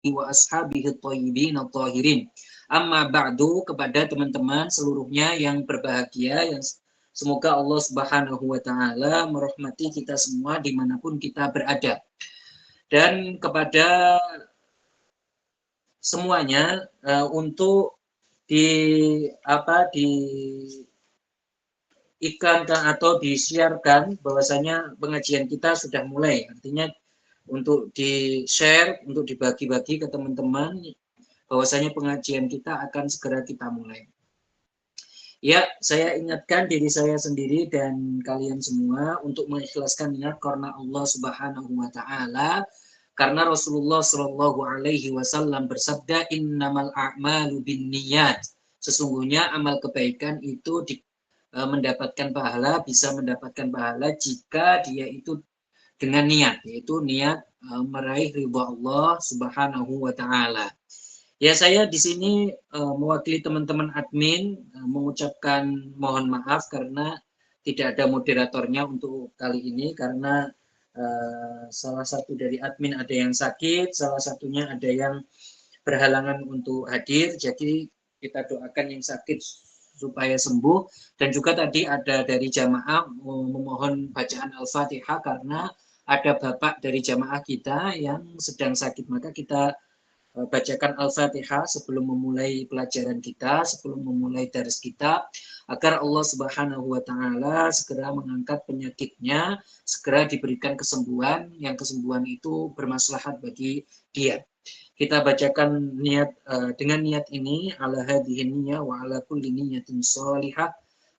wa ashabihi thayyibin at-tahirin. Amma ba'du, kepada teman-teman seluruhnya yang berbahagia, yang semoga Allah Subhanahu wa taala merahmati kita semua dimanapun kita berada. Dan kepada semuanya untuk di iklankan atau disiarkan bahwasanya pengajian kita sudah mulai. Artinya untuk di-share, untuk dibagi-bagi ke teman-teman bahwasanya pengajian kita akan segera kita mulai. Ya, saya ingatkan diri saya sendiri dan kalian semua untuk mengikhlaskan niat karena Allah Subhanahu wa taala, karena Rasulullah Shallallahu alaihi wasallam bersabda, innamal a'malu binniyat. Sesungguhnya amal kebaikan itu mendapatkan pahala, bisa mendapatkan pahala jika dia itu dengan niat, yaitu niat meraih ridha Allah Subhanahu wa taala. Ya, saya di sini mewakili teman-teman admin mengucapkan mohon maaf karena tidak ada moderatornya untuk kali ini, karena salah satu dari admin ada yang sakit, salah satunya ada yang berhalangan untuk hadir. Jadi kita doakan yang sakit supaya sembuh, dan juga tadi ada dari jamaah memohon bacaan Al-Fatihah karena ada bapak dari jamaah kita yang sedang sakit, maka kita bacakan Al-Fatihah sebelum memulai pelajaran kita, sebelum memulai dars kita, agar Allah Subhanahu wa taala segera mengangkat penyakitnya, segera diberikan kesembuhan, yang kesembuhan itu bermaslahat bagi dia. Kita bacakan niat dengan niat ini, ala hadhihi niyyah wa ala kulli niyyatin shalihah.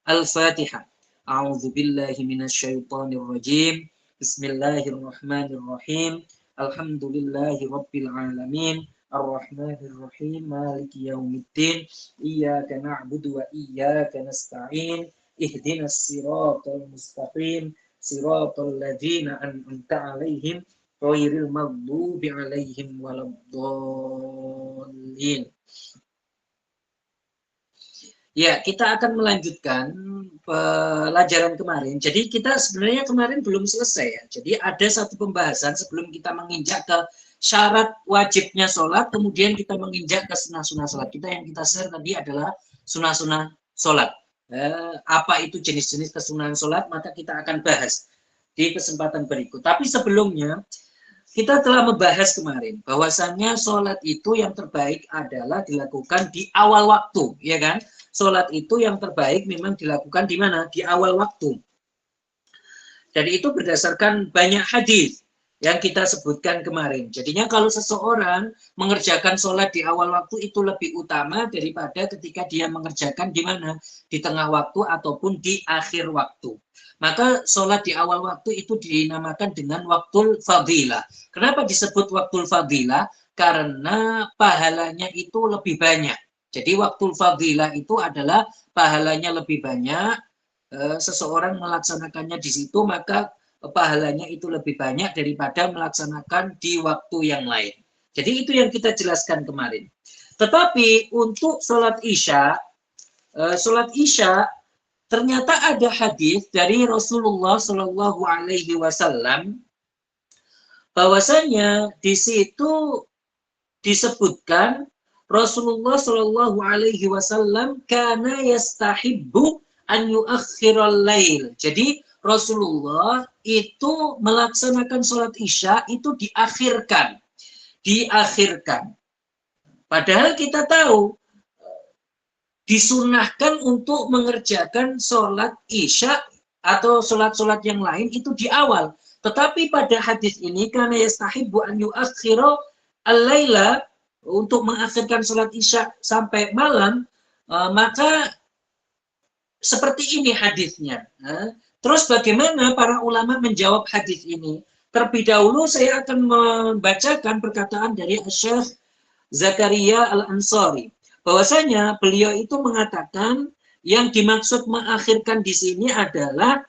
Al-Fatihah. A'udzu billahi minasyaitonir rajim. Bismillahirrahmanirrahim. Alhamdulillahi rabbil alamin. Ar-Rahmanir Rahim, Maliki Yaumiddin, Iyyaka na'budu wa iyyaka nasta'in, Ihdinas siratal mustaqim, siratal ladzina an'amta 'alaihim, ghairil maghdubi 'alaihim waladdallin. Ya, kita akan melanjutkan pelajaran kemarin. Jadi kita sebenarnya kemarin belum selesai ya. Jadi ada satu pembahasan sebelum kita menginjak ke syarat wajibnya sholat, kemudian kita menginjak ke sunah-sunah sholat. Yang kita share tadi adalah sunah-sunah sholat. Apa itu jenis-jenis kesunahan sholat, maka kita akan bahas di kesempatan berikut. Tapi sebelumnya, kita telah membahas kemarin bahwasannya sholat itu yang terbaik adalah dilakukan di awal waktu, ya kan? Sholat itu yang terbaik memang dilakukan di mana? Di awal waktu. Dan itu berdasarkan banyak hadis yang kita sebutkan kemarin. Jadinya kalau seseorang mengerjakan sholat di awal waktu itu lebih utama daripada ketika dia mengerjakan di mana? Di tengah waktu ataupun di akhir waktu. Maka sholat di awal waktu itu dinamakan dengan waktul fadilah. Kenapa disebut waktul fadilah? Karena pahalanya itu lebih banyak. Jadi waktul fadilah itu adalah pahalanya lebih banyak. Seseorang melaksanakannya di situ, maka pahalanya itu lebih banyak daripada melaksanakan di waktu yang lain. Jadi itu yang kita jelaskan kemarin. Tetapi untuk sholat isya ternyata ada hadis dari Rasulullah Shallallahu Alaihi Wasallam bahwasanya di situ disebutkan Rasulullah Shallallahu Alaihi Wasallam kana yastahibbu an yuakhiral lail. Jadi Rasulullah itu melaksanakan sholat isya itu diakhirkan. Padahal kita tahu disunahkan untuk mengerjakan sholat isya atau sholat-sholat yang lain itu di awal. Tetapi pada hadis ini karena yastahibbu an yuakhira al-laila, untuk mengakhirkan sholat isya sampai malam, maka seperti ini hadisnya. Terus bagaimana para ulama menjawab hadis ini? Terlebih dahulu saya akan membacakan perkataan dari Syekh Zakaria Al-Ansari. Bahwasanya beliau itu mengatakan yang dimaksud mengakhirkan di sini adalah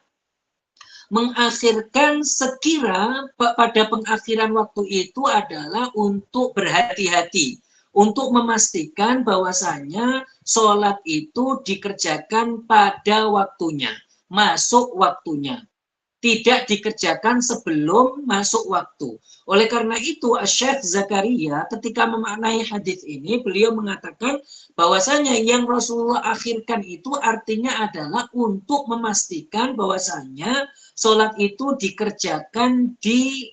mengakhirkan sekira pada pengakhiran waktu itu adalah untuk berhati-hati, untuk memastikan bahwasanya sholat itu dikerjakan pada waktunya, masuk waktunya. tidak dikerjakan sebelum masuk waktu. Oleh karena itu, Syekh Zakaria ketika memaknai hadis ini, beliau mengatakan bahwasanya yang Rasulullah akhirkan itu artinya adalah untuk memastikan bahwasanya sholat itu dikerjakan di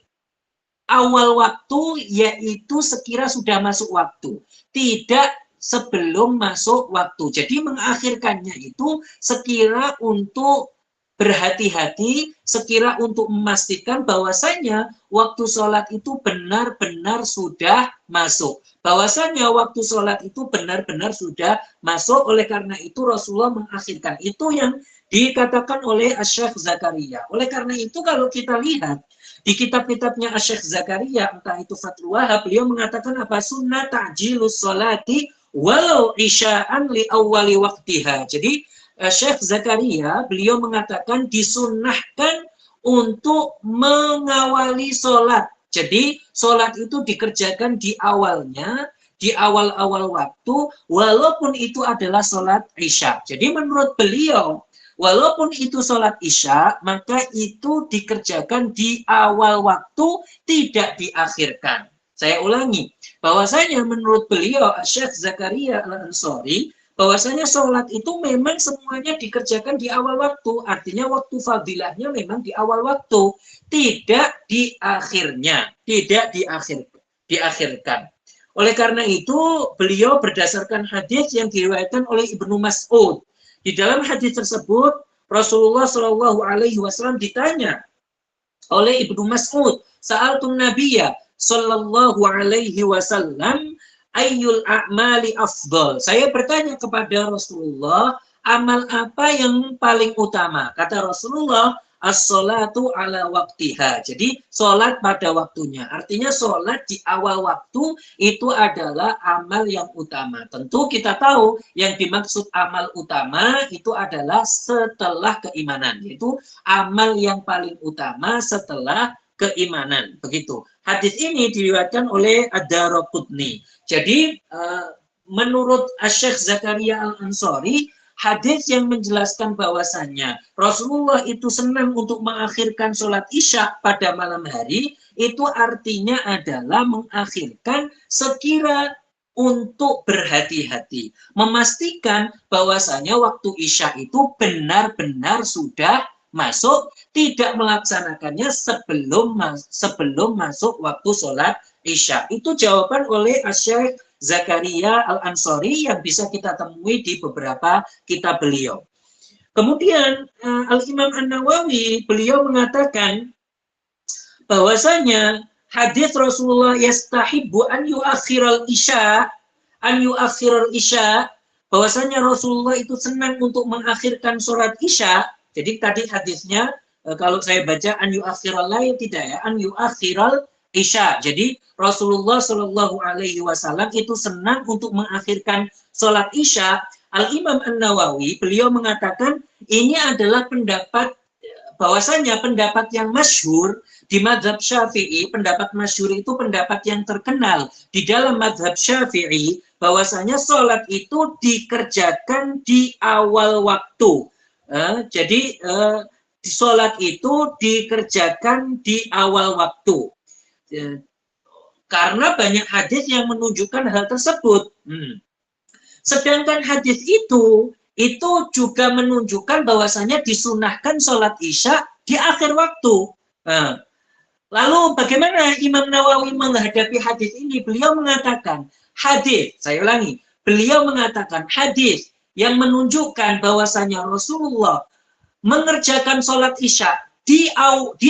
awal waktu, yaitu sekira sudah masuk waktu, tidak sebelum masuk waktu. Jadi mengakhirkannya itu sekira untuk berhati-hati, sekira untuk memastikan bahwasanya waktu sholat itu benar-benar sudah masuk. Bahwasanya waktu sholat itu benar-benar sudah masuk, oleh karena itu Rasulullah mengakhirkan. Itu yang dikatakan oleh Syekh Zakaria. Oleh karena itu kalau kita lihat di kitab-kitabnya Syekh Zakaria, entah itu Fathul Wahab, beliau mengatakan apa? Sunnah ta'jilus sholati walau isya'an li awwali waktiha. Jadi Syekh Zakaria, beliau mengatakan disunnahkan untuk mengawali sholat. Jadi sholat itu dikerjakan di awalnya, di awal-awal waktu, walaupun itu adalah sholat isya. Jadi menurut beliau, walaupun itu sholat isya, maka itu dikerjakan di awal waktu, tidak diakhirkan. Saya ulangi, bahwasanya menurut beliau, Syekh Zakaria Al-Ansori, bahwasanya sholat itu memang semuanya dikerjakan di awal waktu. Artinya waktu fadilahnya memang di awal waktu, tidak di akhirnya, tidak diakhirkan. Oleh karena itu, beliau berdasarkan hadis yang diriwayatkan oleh Ibnu Mas'ud. Di dalam hadis tersebut, Rasulullah Shallallahu Alaihi Wasallam ditanya oleh Ibnu Mas'ud, "Sa'altun Nabiyya Shallallahu Alaihi Wasallam ayyul a'mali afdal." Saya bertanya kepada Rasulullah, amal apa yang paling utama? Kata Rasulullah, as-sholatu ala waktiha. Jadi sholat pada waktunya. Artinya sholat di awal waktu itu adalah amal yang utama. Tentu kita tahu yang dimaksud amal utama itu adalah setelah keimanan. Yaitu amal yang paling utama setelah keimanan. Begitu. Hadis ini diriwayatkan oleh Ad-Daraqutni. Jadi menurut Syekh Zakaria Al-Ansori, hadis yang menjelaskan bahwasannya Rasulullah itu senang untuk mengakhirkan sholat isya pada malam hari, itu artinya adalah mengakhirkan sekira untuk berhati-hati, memastikan bahwasanya waktu isya itu benar-benar sudah masuk, tidak melaksanakannya sebelum masuk waktu sholat isya. Itu jawaban oleh Syekh Zakaria Al-Ansori yang bisa kita temui di beberapa kitab beliau. Kemudian Al-Imam An-Nawawi, beliau mengatakan bahwasanya hadis Rasulullah yastahibbu an yu'akhiral isya, bahwasanya Rasulullah itu senang untuk mengakhirkan sholat isya. Jadi tadi hadisnya kalau saya baca an yu'akhiral lain, tidak ya, an yu'akhiral isya. Jadi Rasulullah Shallallahu Alaihi Wasallam itu senang untuk mengakhirkan sholat isya. Al-Imam An-Nawawi, beliau mengatakan ini adalah pendapat, bahwasanya pendapat yang masyhur di mazhab Syafi'i. Pendapat masyhur itu pendapat yang terkenal di dalam mazhab Syafi'i, bahwasanya sholat itu dikerjakan di awal waktu. Jadi sholat itu dikerjakan di awal waktu. Karena banyak hadis yang menunjukkan hal tersebut. Sedangkan hadis itu juga menunjukkan bahwasanya disunahkan sholat isya di akhir waktu. Lalu bagaimana Imam Nawawi menghadapi hadis ini? Beliau mengatakan hadis, saya ulangi, beliau mengatakan hadis yang menunjukkan bahwasanya Rasulullah mengerjakan sholat isya di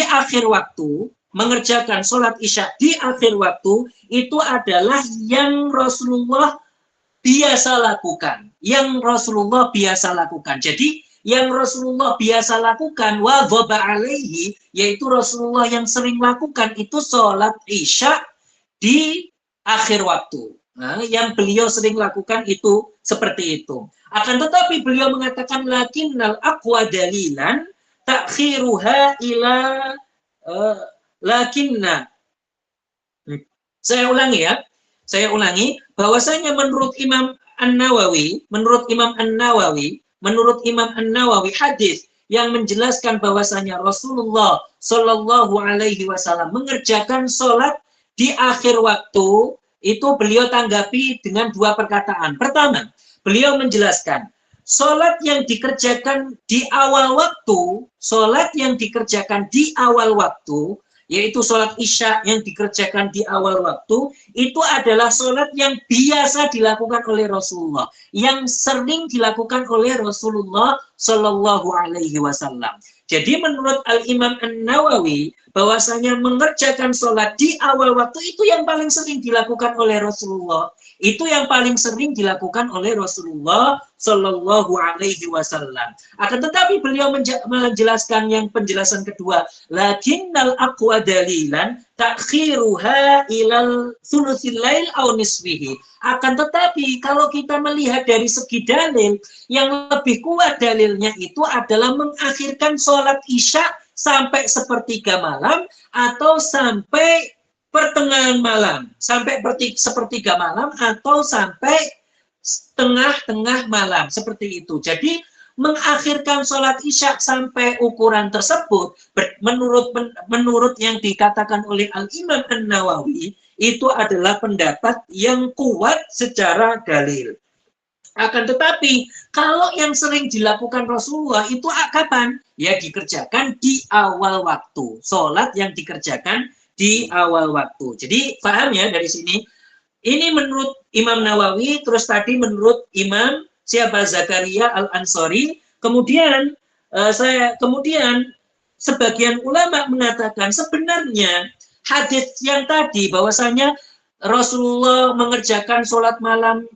akhir waktu, mengerjakan sholat isya di akhir waktu, itu adalah yang Rasulullah biasa lakukan. Yang Rasulullah biasa lakukan. Jadi, yang Rasulullah biasa lakukan, wadhaba alaihi, yaitu Rasulullah yang sering lakukan, itu sholat isya di akhir waktu. Nah, yang beliau sering lakukan itu seperti itu. Akan tetapi beliau mengatakan, lakinnal aqwa dalilan ta'khiruha ila lakinna. Saya ulangi bahwasanya menurut Imam An-Nawawi, hadis yang menjelaskan bahwasanya Rasulullah Shallallahu Alaihi Wasallam mengerjakan sholat di akhir waktu, itu beliau tanggapi dengan dua perkataan. Pertama, beliau menjelaskan sholat yang dikerjakan di awal waktu, sholat yang dikerjakan di awal waktu, yaitu sholat isya yang dikerjakan di awal waktu, itu adalah sholat yang biasa dilakukan oleh Rasulullah, yang sering dilakukan oleh Rasulullah Shallallahu Alaihi Wasallam. Jadi menurut Al-Imam An-Nawawi, bahwasanya mengerjakan sholat di awal waktu itu yang paling sering dilakukan oleh Rasulullah. Itu yang paling sering dilakukan oleh Rasulullah Shallallahu Alaihi Wasallam. Akan tetapi beliau menjelaskan yang penjelasan kedua, lakinnal aqwa dalilan takhiruha ilal thulutsil lail aw nisfihi. Akan tetapi kalau kita melihat dari segi dalil, yang lebih kuat dalilnya itu adalah mengakhirkan sholat isya sampai sepertiga malam atau sampai pertengahan malam, sampai sepertiga malam atau sampai tengah-tengah malam, seperti itu. Jadi mengakhirkan sholat isya sampai ukuran tersebut, menurut yang dikatakan oleh Al-Imam An-Nawawi, itu adalah pendapat yang kuat secara dalil. Akan tetapi, kalau yang sering dilakukan Rasulullah itu kapan? Ya dikerjakan di awal waktu. Sholat yang dikerjakan di awal waktu. Jadi paham ya dari sini. Ini menurut Imam Nawawi, terus tadi menurut Imam siapa Zakaria Al-Ansari. Kemudian kemudian sebagian ulama mengatakan sebenarnya hadis yang tadi bahwasanya Rasulullah mengerjakan sholat malam,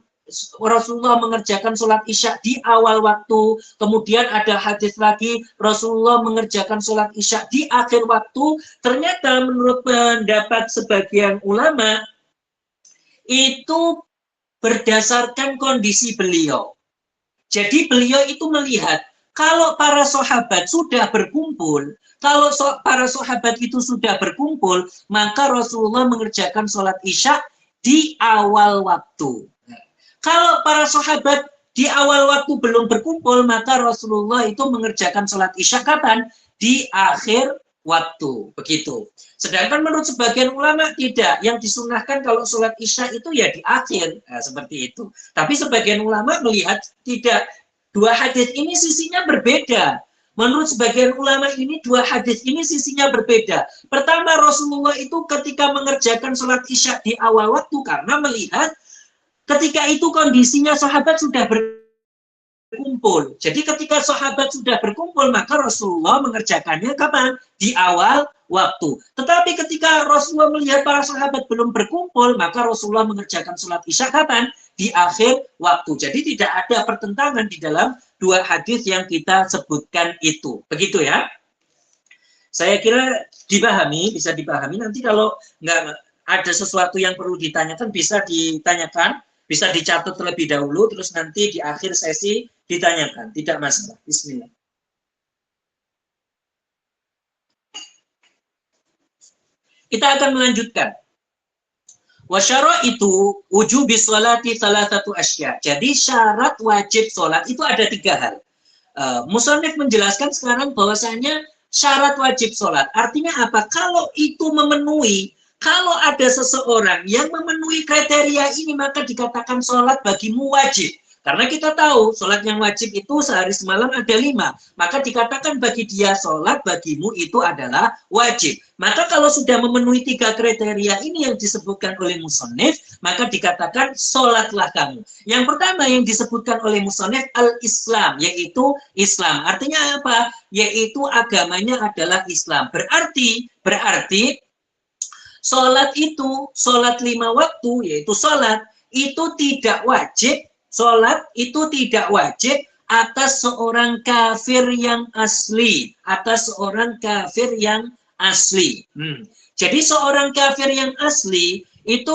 Rasulullah mengerjakan sholat isya di awal waktu, kemudian ada hadis lagi Rasulullah mengerjakan sholat isya di akhir waktu. Ternyata menurut pendapat sebagian ulama itu berdasarkan kondisi beliau. Jadi beliau itu melihat kalau para sahabat sudah berkumpul, kalau para sahabat itu sudah berkumpul, maka Rasulullah mengerjakan sholat isya di awal waktu. Kalau para sahabat di awal waktu belum berkumpul, maka Rasulullah itu mengerjakan sholat isya kapan? Di akhir waktu. Begitu. Sedangkan menurut sebagian ulama tidak. Yang disunahkan kalau sholat isya itu ya di akhir. Nah, seperti itu. Tapi sebagian ulama melihat tidak. Dua hadis ini sisinya berbeda. Menurut sebagian ulama ini dua hadis ini sisinya berbeda. Pertama, Rasulullah itu ketika mengerjakan sholat isya di awal waktu karena melihat ketika itu kondisinya sahabat sudah berkumpul. Jadi ketika sahabat sudah berkumpul, maka Rasulullah mengerjakannya kapan? Di awal waktu. Tetapi ketika Rasulullah melihat para sahabat belum berkumpul, maka Rasulullah mengerjakan sholat isya kapan? Di akhir waktu. Jadi tidak ada pertentangan di dalam dua hadis yang kita sebutkan itu. Begitu ya. Saya kira dipahami, bisa dipahami. Nanti kalau nggak ada sesuatu yang perlu ditanyakan, bisa ditanyakan. Bisa dicatat terlebih dahulu, terus nanti di akhir sesi ditanyakan. Tidak masalah. Bismillah. Kita akan melanjutkan. Wasyara itu wujubi sholati salah satu asya. Jadi syarat wajib sholat itu ada 3 hal. Musannif menjelaskan sekarang bahwasanya syarat wajib sholat. Artinya apa? Kalau itu memenuhi, kalau ada seseorang yang memenuhi kriteria ini, maka dikatakan sholat bagimu wajib. Karena kita tahu sholat yang wajib itu sehari semalam ada 5. Maka dikatakan bagi dia sholat bagimu itu adalah wajib. Maka kalau sudah memenuhi 3 kriteria ini yang disebutkan oleh musannif, maka dikatakan sholatlah kamu. Yang pertama yang disebutkan oleh musannif al-Islam, yaitu Islam. Artinya apa? Yaitu agamanya adalah Islam. Berarti sholat itu, sholat 5 waktu, yaitu sholat, itu tidak wajib. Sholat itu tidak wajib atas seorang kafir yang asli. Atas seorang kafir yang asli. Jadi seorang kafir yang asli,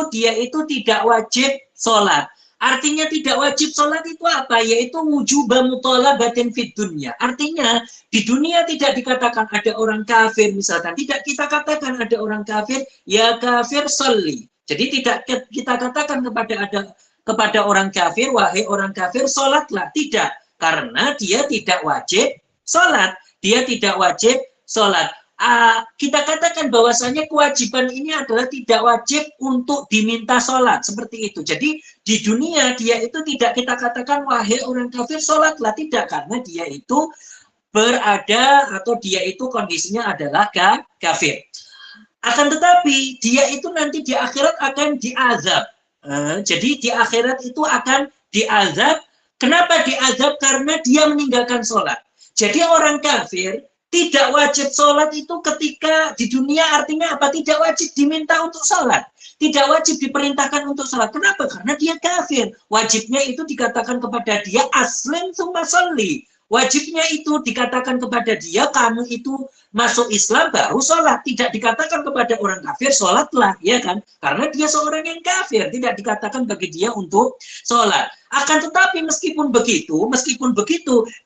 dia itu tidak wajib sholat. Artinya tidak wajib sholat itu apa? Yaitu wujubah mutolabatin fid dunya. Artinya di dunia tidak dikatakan ada orang kafir misalkan. Tidak kita katakan ada orang kafir, ya kafir sholli. Jadi tidak kita katakan kepada orang kafir, wahai orang kafir, sholatlah. Tidak. Karena dia tidak wajib sholat. dia tidak wajib sholat. Kita katakan bahwasanya kewajiban ini adalah tidak wajib untuk diminta sholat, seperti itu. Jadi di dunia dia itu tidak kita katakan wahai orang kafir sholatlah, tidak, karena dia itu berada atau dia itu kondisinya adalah kafir. Akan tetapi dia itu nanti di akhirat akan diazab. Jadi di akhirat itu akan diazab. Kenapa diazab? Karena dia meninggalkan sholat. Jadi orang kafir tidak wajib sholat itu ketika di dunia, artinya apa? Tidak wajib diminta untuk sholat. Tidak wajib diperintahkan untuk sholat. Kenapa? Karena dia kafir. Wajibnya itu dikatakan kepada dia, aslim tsumma sholli. Wajibnya itu dikatakan kepada dia, kamu itu masuk Islam baru sholat. Tidak dikatakan kepada orang kafir, sholatlah, ya kan? Karena dia seorang yang kafir, tidak dikatakan bagi dia untuk sholat. Akan tetapi meskipun begitu,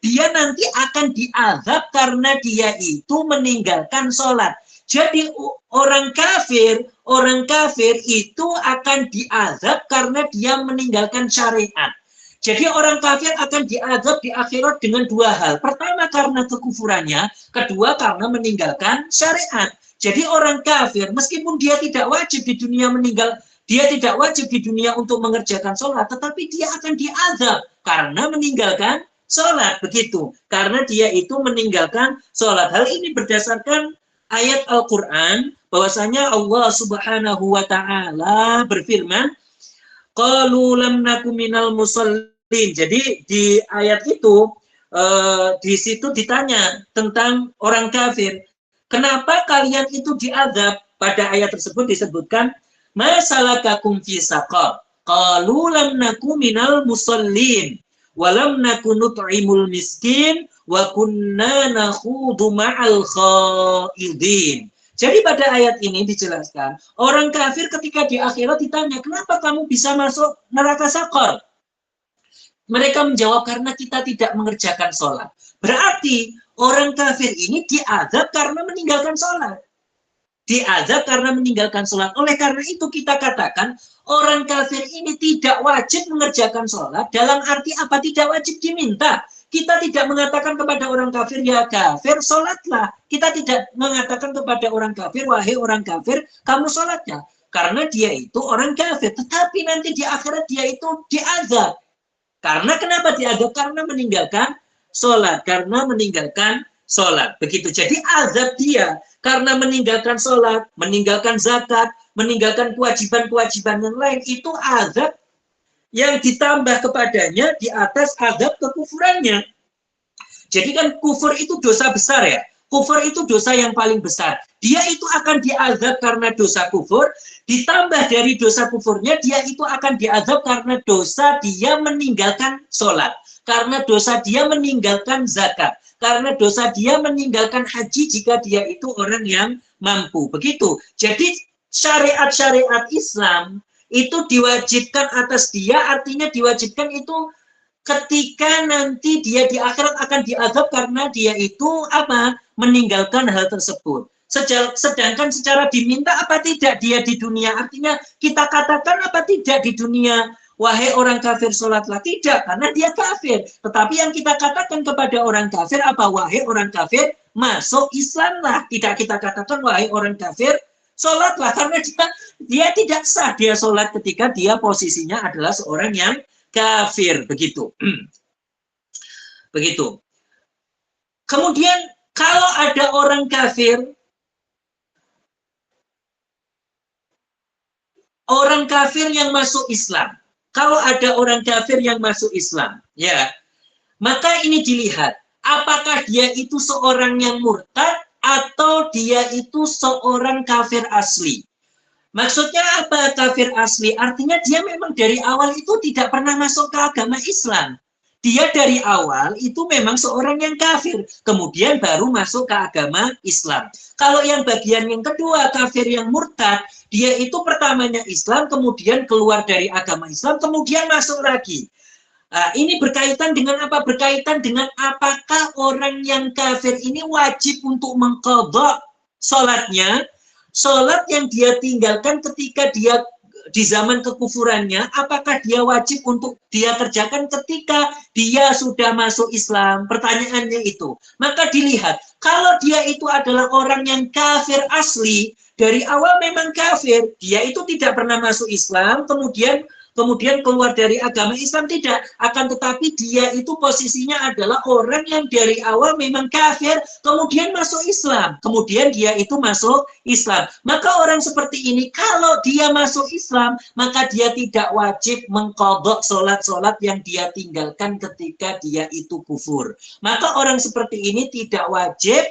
dia nanti akan diazab karena dia itu meninggalkan sholat. Jadi orang kafir itu akan diazab karena dia meninggalkan syariat. Jadi orang kafir akan diazab di akhirat dengan dua hal. Pertama karena kekufurannya, kedua karena meninggalkan syariat. Jadi orang kafir meskipun dia tidak wajib di dunia dia tidak wajib di dunia untuk mengerjakan sholat, tetapi dia akan diazab karena meninggalkan sholat, begitu. Karena dia itu meninggalkan sholat. Hal ini berdasarkan ayat Al-Quran, bahwasanya Allah Subhanahu wa Ta'ala berfirman, qalu lam naku minal musallin. Jadi di ayat itu di situ ditanya tentang orang kafir, kenapa kalian itu diazab? Pada ayat tersebut disebutkan masalakakum fi saqar, qalu lam naku minal musallin wa lam naku nut'imul miskin wa kunna nakhudu ma'al khaidin. Jadi pada ayat ini dijelaskan, orang kafir ketika di akhirat ditanya, kenapa kamu bisa masuk neraka Saqar? Mereka menjawab, karena kita tidak mengerjakan sholat. Berarti orang kafir ini diazab karena meninggalkan sholat. Diazab karena meninggalkan sholat. Oleh karena itu kita katakan, orang kafir ini tidak wajib mengerjakan sholat. Dalam arti apa? Tidak wajib diminta. Kita tidak mengatakan kepada orang kafir, ya kafir, sholatlah. Kita tidak mengatakan kepada orang kafir, wahai orang kafir, kamu sholatnya. Karena dia itu orang kafir. Tetapi nanti di akhirat dia itu diazab. Karena kenapa diazab? Karena meninggalkan sholat. Karena meninggalkan sholat. Begitu. Jadi azab dia karena meninggalkan sholat, meninggalkan zakat, meninggalkan kewajiban-kewajiban yang lain. Itu azab yang ditambah kepadanya di atas azab kekufurannya. Jadi kan kufur itu dosa besar ya. Kufur itu dosa yang paling besar. Dia itu akan diazab karena dosa kufur, ditambah dari dosa kufurnya, dia itu akan diazab karena dosa dia meninggalkan sholat. Karena dosa dia meninggalkan zakat. Karena dosa dia meninggalkan haji jika dia itu orang yang mampu. Begitu. Jadi syariat-syariat Islam itu diwajibkan atas dia, artinya diwajibkan itu ketika nanti dia di akhirat akan diazab karena dia itu apa? Meninggalkan hal tersebut. Sedangkan secara diminta apa tidak dia di dunia? Artinya kita katakan apa tidak di dunia? Wahai orang kafir sholatlah. Tidak, karena dia kafir. Tetapi yang kita katakan kepada orang kafir apa? Wahai orang kafir masuk Islamlah. Tidak kita katakan wahai orang kafir sholatlah. Karena dia tidak sah dia sholat ketika dia posisinya adalah seorang yang kafir. Begitu. Begitu. Kemudian kalau ada orang kafir yang masuk Islam, kalau ada orang kafir yang masuk Islam, ya, maka ini dilihat apakah dia itu seorang yang murtad atau dia itu seorang kafir asli. Maksudnya apa kafir asli? Artinya dia memang dari awal itu tidak pernah masuk ke agama Islam. Dia dari awal itu memang seorang yang kafir, kemudian baru masuk ke agama Islam. Kalau yang bagian yang kedua, kafir yang murtad, dia itu pertamanya Islam, kemudian keluar dari agama Islam, kemudian masuk lagi. Nah, ini berkaitan dengan apa? Berkaitan dengan apakah orang yang kafir ini wajib untuk mengqadha sholatnya, sholat yang dia tinggalkan ketika dia di zaman kekufurannya, apakah dia wajib untuk dia kerjakan ketika dia sudah masuk Islam? Pertanyaannya itu. Maka dilihat, kalau dia itu adalah orang yang kafir asli, dari awal memang kafir, dia itu tidak pernah masuk Islam, kemudian keluar dari agama Islam, tidak. Akan tetapi dia itu posisinya adalah orang yang dari awal memang kafir, kemudian masuk Islam. Kemudian dia itu masuk Islam. Maka orang seperti ini, kalau dia masuk Islam, maka dia tidak wajib mengqadha sholat-sholat yang dia tinggalkan ketika dia itu kufur. Maka orang seperti ini tidak wajib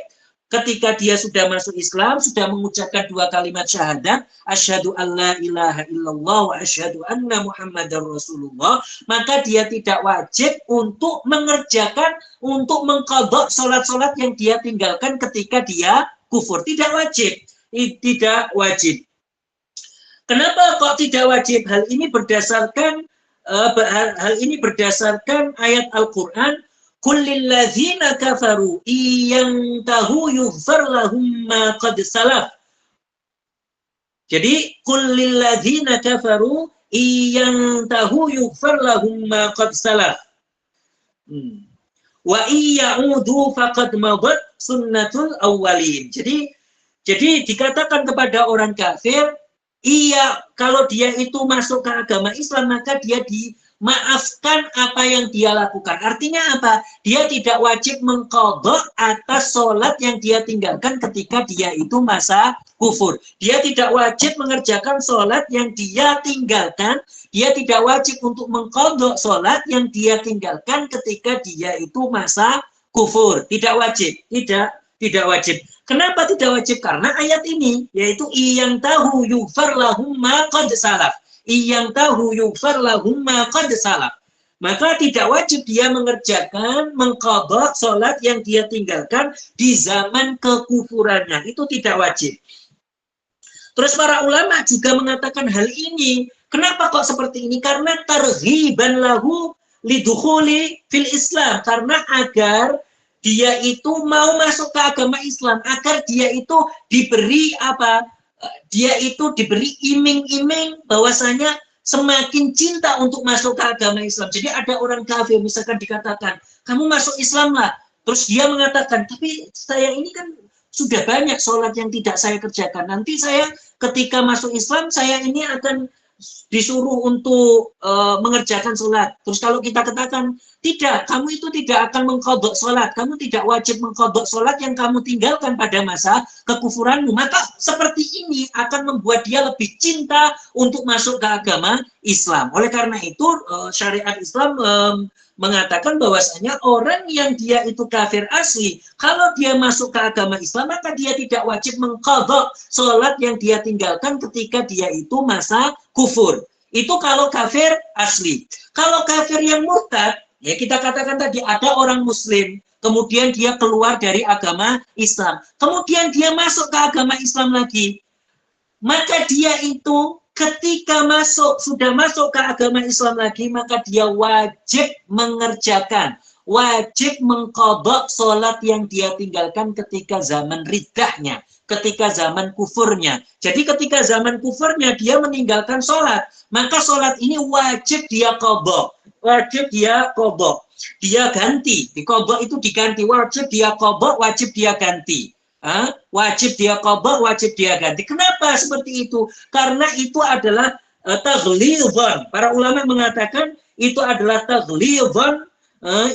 ketika dia sudah masuk Islam, sudah mengucapkan 2 kalimat syahadat, asyhadu alla ilaha illallah wa asyhadu anna muhammadar rasulullah, maka dia tidak wajib untuk mengerjakan, untuk mengqadha sholat-sholat yang dia tinggalkan ketika dia kufur. Tidak wajib. Tidak wajib. Kenapa kok tidak wajib? Hal ini berdasarkan ayat Al-Qur'an, kullil ladzina kafaru iyantahu yughfar lahum ma qad salaf. Jadi kullil ladzina kafaru iyantahu yughfar lahum ma qad salaf. Wa iyaudu faqad madat sunnatul awwalin. Jadi dikatakan kepada orang kafir, iya, kalau dia itu masuk ke agama Islam, maka dia dimaafkan apa yang dia lakukan. Artinya apa? Dia tidak wajib mengqadha atas sholat yang dia tinggalkan ketika dia itu masa kufur. Dia tidak wajib mengerjakan sholat yang dia tinggalkan. Dia tidak wajib untuk mengqadha sholat yang dia tinggalkan ketika dia itu masa kufur. Tidak wajib. Tidak wajib. Kenapa tidak wajib? Karena ayat ini, yaitu iyantahu yughfar lahum ma qad salaf. Iyantahu yughfar lahum ma qad salaf. Maka tidak wajib dia mengerjakan, mengqadha sholat yang dia tinggalkan di zaman kekufurannya. Itu tidak wajib. Terus para ulama juga mengatakan hal ini. Kenapa kok seperti ini? Karena targhiban lahu lidukhuli fil Islam. Karena agar dia itu mau masuk ke agama Islam, agar dia itu diberi apa? Dia itu diberi iming-iming bahwasanya semakin cinta untuk masuk ke agama Islam. Jadi ada orang kafir misalkan dikatakan, kamu masuk Islam lah. Terus dia mengatakan, tapi saya ini kan sudah banyak sholat yang tidak saya kerjakan. Nanti saya ketika masuk Islam, saya ini akan disuruh untuk mengerjakan sholat. Terus kalau kita katakan, tidak, kamu itu tidak akan mengqadha sholat, kamu tidak wajib mengqadha sholat yang kamu tinggalkan pada masa kekufuranmu, maka seperti ini akan membuat dia lebih cinta untuk masuk ke agama Islam. Oleh karena itu, syariat Islam mengatakan bahwasanya orang yang dia itu kafir asli, kalau dia masuk ke agama Islam, maka dia tidak wajib mengqadha sholat yang dia tinggalkan ketika dia itu masa kufur. Itu kalau kafir asli. Kalau kafir yang murtad, ya kita katakan tadi ada orang muslim, kemudian dia keluar dari agama Islam, kemudian dia masuk ke agama Islam lagi, maka dia itu ketika sudah masuk ke agama Islam lagi, maka dia wajib mengerjakan, wajib mengqadha sholat yang dia tinggalkan ketika zaman riddahnya, ketika zaman kufurnya. Jadi ketika zaman kufurnya dia meninggalkan sholat, maka sholat ini wajib dia qadha, wajib dia qadha, dia ganti. Di qadha itu diganti, wajib dia qadha, wajib dia ganti. Wajib dia qadha, wajib dia ganti. Kenapa seperti itu? Karena itu adalah taghlidhan. Para ulama mengatakan itu adalah taghlidhan,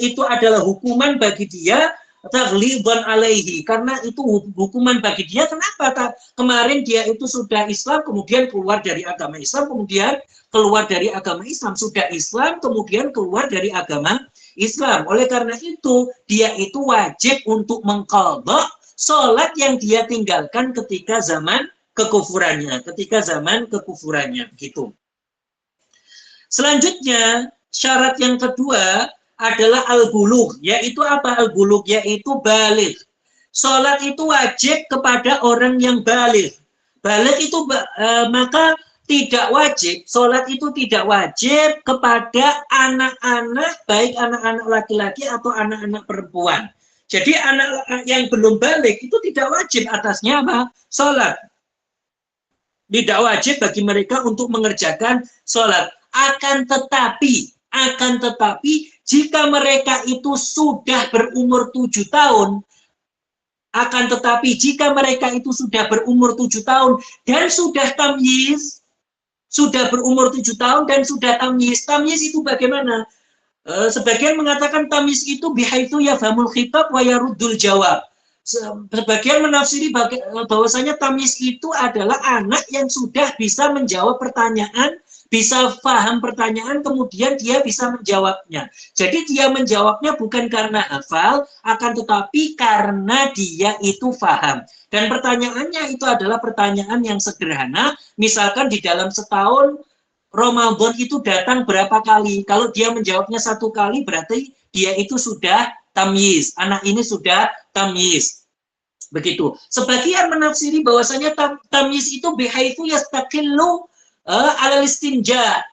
itu adalah hukuman bagi dia, taghlidhan alaihi, karena itu hukuman bagi dia. Kenapa? Kemarin dia itu sudah Islam, kemudian keluar dari agama Islam, kemudian keluar dari agama Islam, sudah Islam, kemudian keluar dari agama Islam. Oleh karena itu, dia itu wajib untuk mengqadha sholat yang dia tinggalkan ketika zaman kekufurannya, begitu. Selanjutnya, syarat yang kedua adalah al-bulugh, yaitu apa al-bulugh? Yaitu baligh. Sholat itu wajib kepada orang yang baligh. Baligh itu maka tidak wajib, sholat itu tidak wajib kepada anak-anak, baik anak-anak laki-laki atau anak-anak perempuan. Jadi anak yang belum balik itu tidak wajib atasnya apa? Sholat. Tidak wajib bagi mereka untuk mengerjakan sholat. Akan tetapi jika mereka itu sudah berumur 7 tahun, jika mereka itu sudah berumur 7 tahun dan sudah tamyiz, sudah berumur 7 tahun dan sudah tamyiz. Tamyiz itu bagaimana? Sebagian mengatakan tamyiz itu bihaitsu yafhamul khitab wa yaruddul jawab. Sebagian menafsiri bahwasanya tamyiz itu adalah anak yang sudah bisa menjawab pertanyaan, bisa paham pertanyaan, kemudian dia bisa menjawabnya. Jadi dia menjawabnya bukan karena hafal, akan tetapi karena dia itu paham. Dan pertanyaannya itu adalah pertanyaan yang sederhana, misalkan di dalam setahun Ramadan itu datang berapa kali. Kalau dia menjawabnya 1 kali, berarti dia itu sudah tamyiz. Anak ini sudah tamyiz. Begitu. Sebagian menafsiri bahwasanya tamyiz itu bihaitsu yastaqillu alal istinja,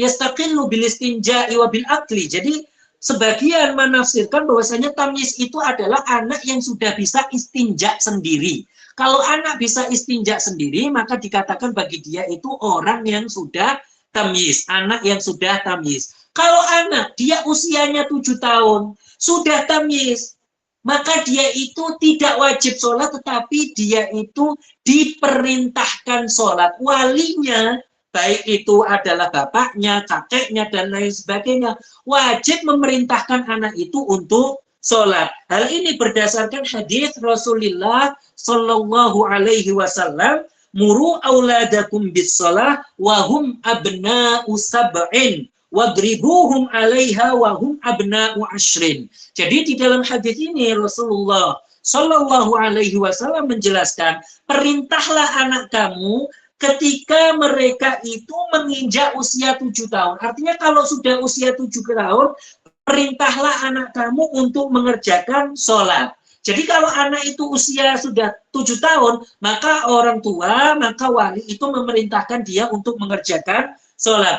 yastaqillu bil istinja wa bil akli. Jadi sebagian menafsirkan bahwasanya tamyiz itu adalah anak yang sudah bisa istinja sendiri. Kalau anak bisa istinja sendiri, maka dikatakan bagi dia itu orang yang sudah tamyiz, anak yang sudah tamyiz. Kalau anak dia usianya 7 tahun, sudah tamyiz, maka dia itu tidak wajib sholat, tetapi dia itu diperintahkan sholat. Walinya, baik itu adalah bapaknya, kakeknya, dan lain sebagainya, wajib memerintahkan anak itu untuk sholat. Hal ini berdasarkan hadis Rasulullah Shallallahu Alaihi Wasallam, muru auladakum bis sholah wahum abna'u sab'in wadribuhum 'alaiha wahum abna'u ashrin. Jadi di dalam hadis ini Rasulullah Shallallahu Alaihi Wasallam menjelaskan, perintahlah anak kamu ketika mereka itu menginjak usia 7 tahun. Artinya kalau sudah usia 7 tahun, perintahlah anak kamu untuk mengerjakan sholat. Jadi kalau anak itu usia sudah 7 tahun, maka orang tua, maka wali itu memerintahkan dia untuk mengerjakan sholat.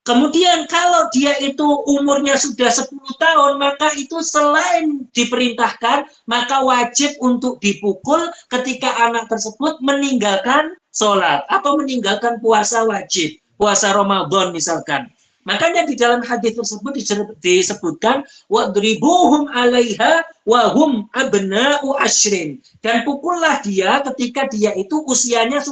Kemudian kalau dia itu umurnya sudah 10 tahun, maka itu selain diperintahkan, maka wajib untuk dipukul ketika anak tersebut meninggalkan sholat atau meninggalkan puasa wajib, puasa Ramadan misalkan. Makanya di dalam hadis tersebut disebutkan wadribuhum 'alaiha wa hum abna'u ashrin, dan pukullah dia ketika dia itu usianya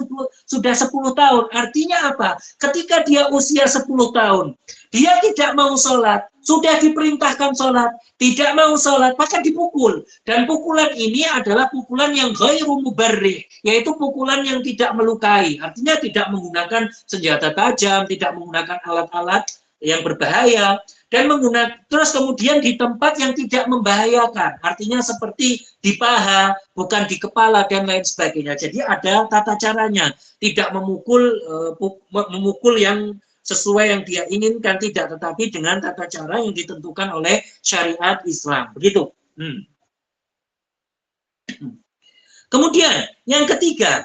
sudah 10 tahun. Artinya apa? Ketika dia usia 10 tahun, dia tidak mau sholat, sudah diperintahkan sholat, tidak mau sholat, maka dipukul. Dan pukulan ini adalah pukulan yang ghairu mubarrih, yaitu pukulan yang tidak melukai. Artinya tidak menggunakan senjata tajam, tidak menggunakan alat-alat yang berbahaya, dan menggunakan terus kemudian di tempat yang tidak membahayakan. Artinya seperti di paha, bukan di kepala, dan lain sebagainya. Jadi ada tata caranya, tidak memukul yang sesuai yang dia inginkan, tidak, tetapi dengan tata cara yang ditentukan oleh syariat Islam. Begitu. Kemudian yang ketiga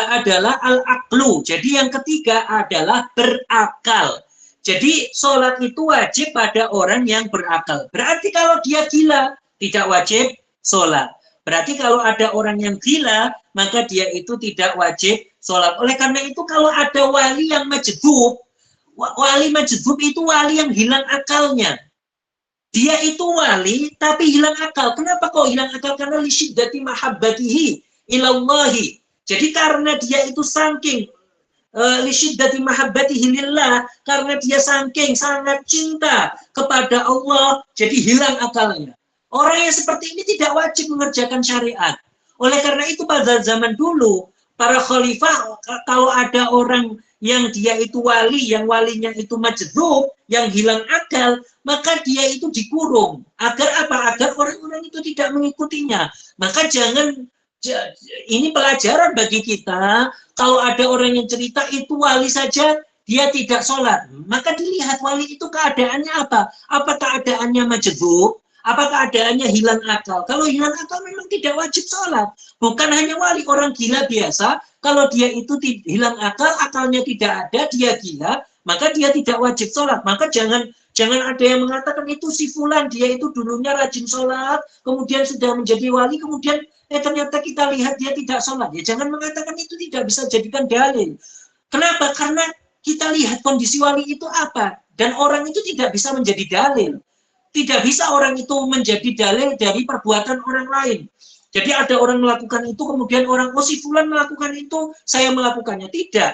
adalah al-aqlu. Jadi yang ketiga adalah berakal. Jadi sholat itu wajib pada orang yang berakal. Berarti kalau dia gila, tidak wajib sholat. Berarti kalau ada orang yang gila, maka dia itu tidak wajib sholat. Oleh karena itu kalau ada wali yang majdhub, wali majdhub itu wali yang hilang akalnya. Dia itu wali tapi hilang akal. Kenapa kok hilang akal? Karena li syiddati mahabbatihi ilallahi. Jadi karena dia itu saking li syiddati mahabbatihi lillah, karena dia saking sangat cinta kepada Allah, jadi hilang akalnya. Orang yang seperti ini tidak wajib mengerjakan syariat. Oleh karena itu pada zaman dulu, para khalifah, kalau ada orang yang dia itu wali, yang walinya itu majdhub, yang hilang akal, maka dia itu dikurung. Agar apa? Agar orang-orang itu tidak mengikutinya. Maka jangan, ini pelajaran bagi kita, kalau ada orang yang cerita itu wali saja, dia tidak sholat. Maka dilihat wali itu keadaannya apa? Apa keadaannya majdhub? Apa keadaannya hilang akal? Kalau hilang akal memang tidak wajib sholat. Bukan hanya wali, orang gila biasa, kalau dia itu hilang akal, akalnya tidak ada, dia gila, maka dia tidak wajib sholat. Maka jangan Jangan ada yang mengatakan itu si fulan, dia itu dulunya rajin sholat, kemudian sudah menjadi wali, kemudian ternyata kita lihat dia tidak sholat. Ya jangan mengatakan itu, tidak bisa jadikan dalil. Kenapa? Karena kita lihat kondisi wali itu apa, dan orang itu tidak bisa menjadi dalil. Tidak bisa orang itu menjadi dalil dari perbuatan orang lain. Jadi ada orang melakukan itu, kemudian orang, oh si fulan melakukan itu, saya melakukannya. Tidak.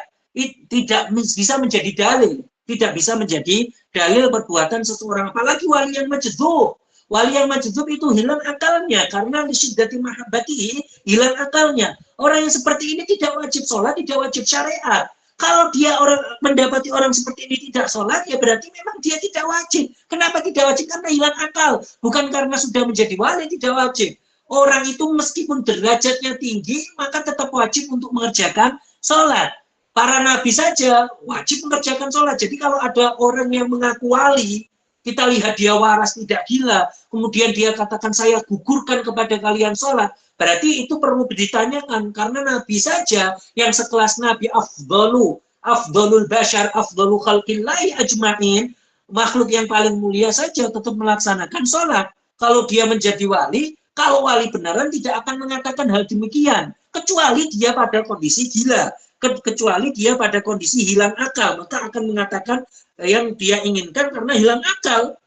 Tidak bisa menjadi dalil. Tidak bisa menjadi dalil perbuatan seseorang. Apalagi wali yang majdzub. Wali yang majdzub itu hilang akalnya, karena lisyiddati mahabbatihi, hilang akalnya. Orang yang seperti ini tidak wajib sholat, tidak wajib syariat. Kalau dia orang mendapati orang seperti ini tidak sholat, ya berarti memang dia tidak wajib. Kenapa tidak wajib? Karena hilang akal. Bukan karena sudah menjadi wali tidak wajib. Orang itu meskipun derajatnya tinggi, maka tetap wajib untuk mengerjakan sholat. Para nabi saja wajib mengerjakan sholat. Jadi kalau ada orang yang mengaku wali, kita lihat dia waras, tidak gila, kemudian dia katakan saya gugurkan kepada kalian sholat, berarti itu perlu ditanyakan, karena Nabi saja yang sekelas Nabi afdolul bashar, afdolu khalqillahi ajma'in, makhluk yang paling mulia saja tetap melaksanakan sholat. Kalau dia menjadi wali, kalau wali beneran tidak akan mengatakan hal demikian, kecuali dia pada kondisi gila, kecuali dia pada kondisi hilang akal, maka akan mengatakan yang dia inginkan karena hilang akal.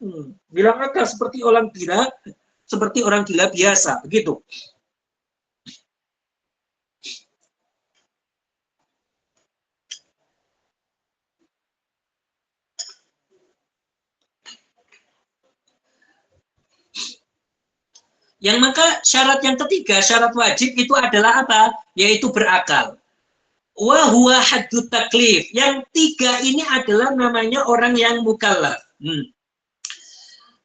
Hilang akal seperti orang gila biasa, begitu. Yang maka syarat yang ketiga, syarat wajib itu adalah apa? Yaitu berakal. Wa huwa haddut taklif. Yang tiga ini adalah namanya orang yang mukallaf.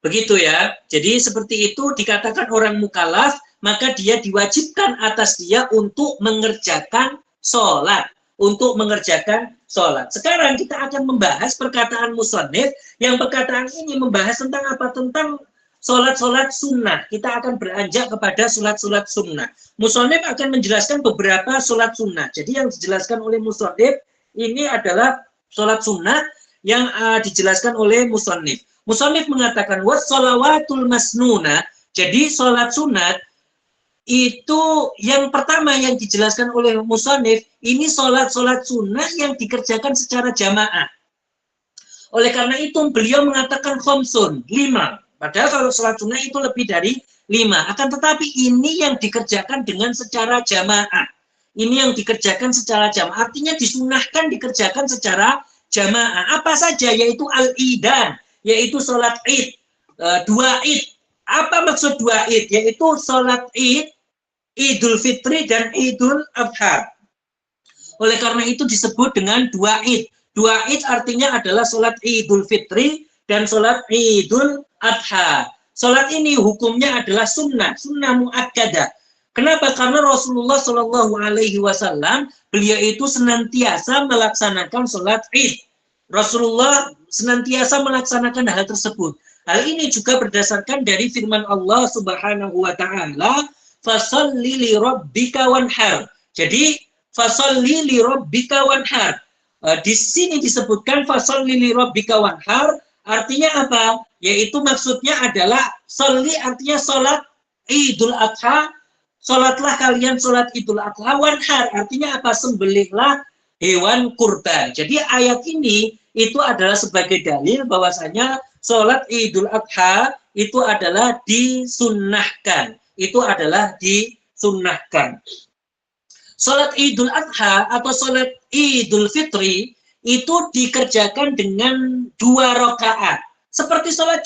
Begitu ya. Jadi seperti itu dikatakan orang mukallaf, maka dia diwajibkan atas dia untuk mengerjakan sholat. Untuk mengerjakan sholat. Sekarang kita akan membahas perkataan musannif, yang perkataan ini membahas tentang apa? Tentang sholat-sholat sunnah. Kita akan beranjak kepada sholat-sholat sunnah. Musannif akan menjelaskan beberapa sholat sunnah. Jadi yang dijelaskan oleh musannif ini adalah sholat sunnah yang dijelaskan oleh musannif. Musannif mengatakan wassalawatul masnuna. Jadi sholat sunat itu yang pertama yang dijelaskan oleh musannif, ini sholat-sholat sunnah yang dikerjakan secara jamaah. Oleh karena itu beliau mengatakan khamsun, 5. Padahal kalau sholat sunnah itu lebih dari 5. Akan tetapi ini yang dikerjakan dengan secara jamaah. Ini yang dikerjakan secara jamaah. Artinya disunahkan dikerjakan secara jamaah. Apa saja? Yaitu al-idan. Yaitu sholat id. 2 id. Apa maksud 2 id? Yaitu sholat id, Idul Fitri dan Idul Adha. Oleh karena itu disebut dengan 2 id. 2 id artinya adalah sholat Idul Fitri dan sholat Idul Adha. Sholat ini hukumnya adalah sunnah muakkadah. Kenapa? Karena Rasulullah Shallallahu Alaihi Wasallam beliau itu senantiasa melaksanakan sholat id. Rasulullah senantiasa melaksanakan hal tersebut. Hal ini juga berdasarkan dari firman Allah Subhanahu Wa Taala, "Fasholli li rabbika wanhar." Jadi fasholli li rabbika wanhar. Di sini disebutkan fasholli li rabbika wanhar. Artinya apa? Yaitu maksudnya adalah sholli artinya sholat Idul Adha, sholatlah kalian sholat Idul Adha, wanhar artinya apa? Sembelihlah hewan kurban. Jadi ayat ini itu adalah sebagai dalil bahwasanya sholat Idul Adha itu adalah disunnahkan. Itu adalah disunnahkan. Sholat Idul Adha atau sholat Idul Fitri itu dikerjakan dengan 2 rakaat. Seperti sholat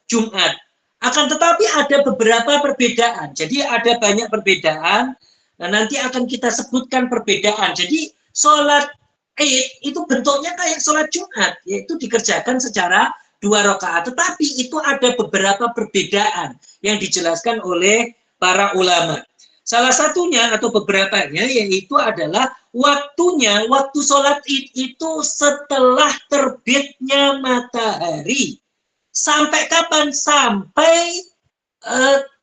Jumat. Akan tetapi ada beberapa perbedaan. Jadi ada banyak perbedaan. Nah, nanti akan kita sebutkan perbedaan. Jadi sholat Id itu bentuknya kayak sholat Jumat. Yaitu dikerjakan secara 2 rakaat. Tetapi itu ada beberapa perbedaan yang dijelaskan oleh para ulama. Salah satunya atau beberapanya yaitu adalah waktunya, waktu sholat id itu setelah terbitnya matahari. Sampai kapan? Sampai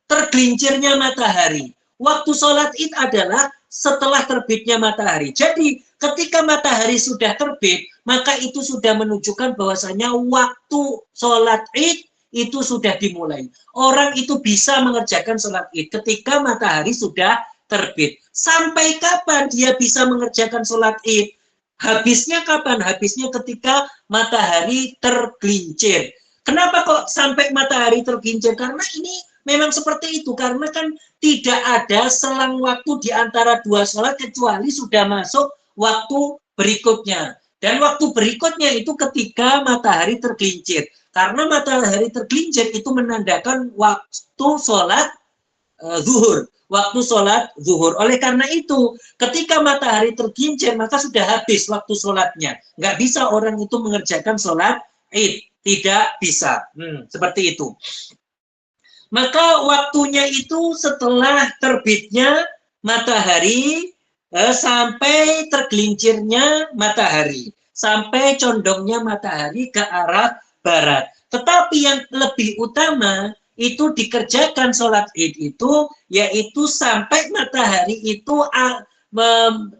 tergelincirnya matahari. Waktu sholat id adalah setelah terbitnya matahari. Jadi ketika matahari sudah terbit, maka itu sudah menunjukkan bahwasanya waktu sholat id itu sudah dimulai. Orang itu bisa mengerjakan sholat id ketika matahari sudah terbit. Sampai kapan dia bisa mengerjakan sholat id? Habisnya kapan? Habisnya ketika matahari tergelincir. Kenapa kok sampai matahari tergelincir? Karena ini memang seperti itu. Karena kan tidak ada selang waktu di antara dua sholat kecuali sudah masuk waktu berikutnya. Dan waktu berikutnya itu ketika matahari tergelincir. Karena matahari tergelincir itu menandakan waktu sholat zuhur. Waktu sholat zuhur. Oleh karena itu, ketika matahari tergelincir, maka sudah habis waktu sholatnya. Nggak bisa orang itu mengerjakan sholat id. Tidak bisa. Seperti itu. Maka waktunya itu setelah terbitnya matahari sampai tergelincirnya matahari. Sampai condongnya matahari ke arah barat. Tetapi yang lebih utama itu dikerjakan sholat id itu yaitu sampai matahari itu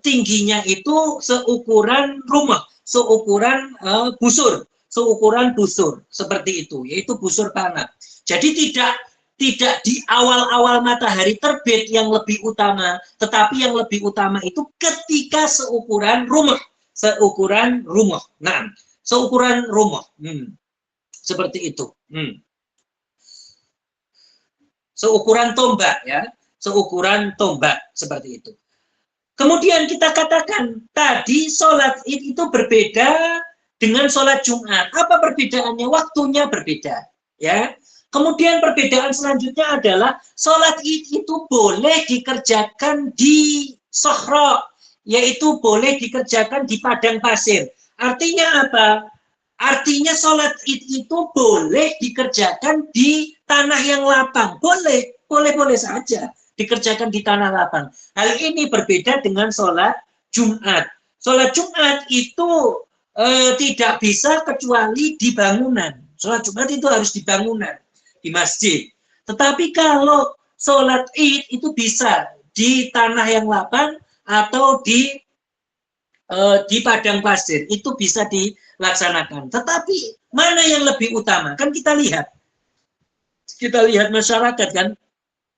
tingginya itu seukuran rumah, seukuran busur seperti itu, yaitu busur panah. Jadi tidak di awal-awal matahari terbit yang lebih utama, tetapi yang lebih utama itu ketika seukuran rumah, Nah, seukuran rumah, seperti itu. Seukuran tombak ya, seukuran tombak seperti itu. Kemudian kita katakan tadi sholat id itu berbeda dengan sholat Jumat. Apa perbedaannya? Waktunya berbeda, ya. Kemudian perbedaan selanjutnya adalah sholat id itu boleh dikerjakan di sohro, yaitu boleh dikerjakan di padang pasir. Artinya apa? Artinya sholat id itu boleh dikerjakan di tanah yang lapang. Boleh saja dikerjakan di tanah lapang. Hal ini berbeda dengan sholat Jumat. Sholat Jumat itu tidak bisa kecuali di bangunan. Sholat Jumat itu harus di bangunan, di masjid. Tetapi kalau sholat id itu bisa di tanah yang lapang atau di padang pasir, itu bisa dilaksanakan. Tetapi mana yang lebih utama? Kan kita lihat masyarakat kan,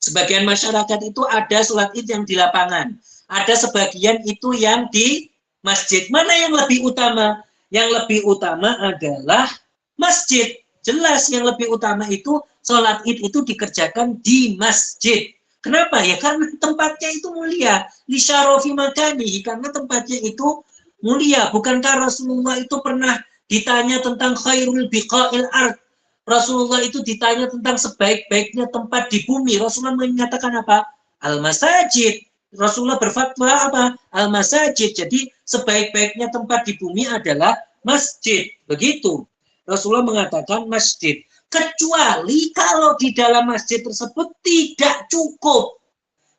sebagian masyarakat itu ada sholat id yang di lapangan, ada sebagian itu yang di masjid. Mana yang lebih utama? Yang lebih utama adalah masjid. Jelas yang lebih utama itu sholat id itu dikerjakan di masjid. Kenapa ya? Karena tempatnya itu mulia. Li syarafi makanihi, karena tempatnya itu mulia. Bukankah Rasulullah itu pernah ditanya tentang khairul biqa'il ard? Rasulullah itu ditanya tentang sebaik-baiknya tempat di bumi. Rasulullah menyatakan apa? Al-masajid. Rasulullah berfatwa apa? Al-masajid. Jadi sebaik-baiknya tempat di bumi adalah masjid. Begitu. Rasulullah mengatakan masjid. Kecuali kalau di dalam masjid tersebut tidak cukup.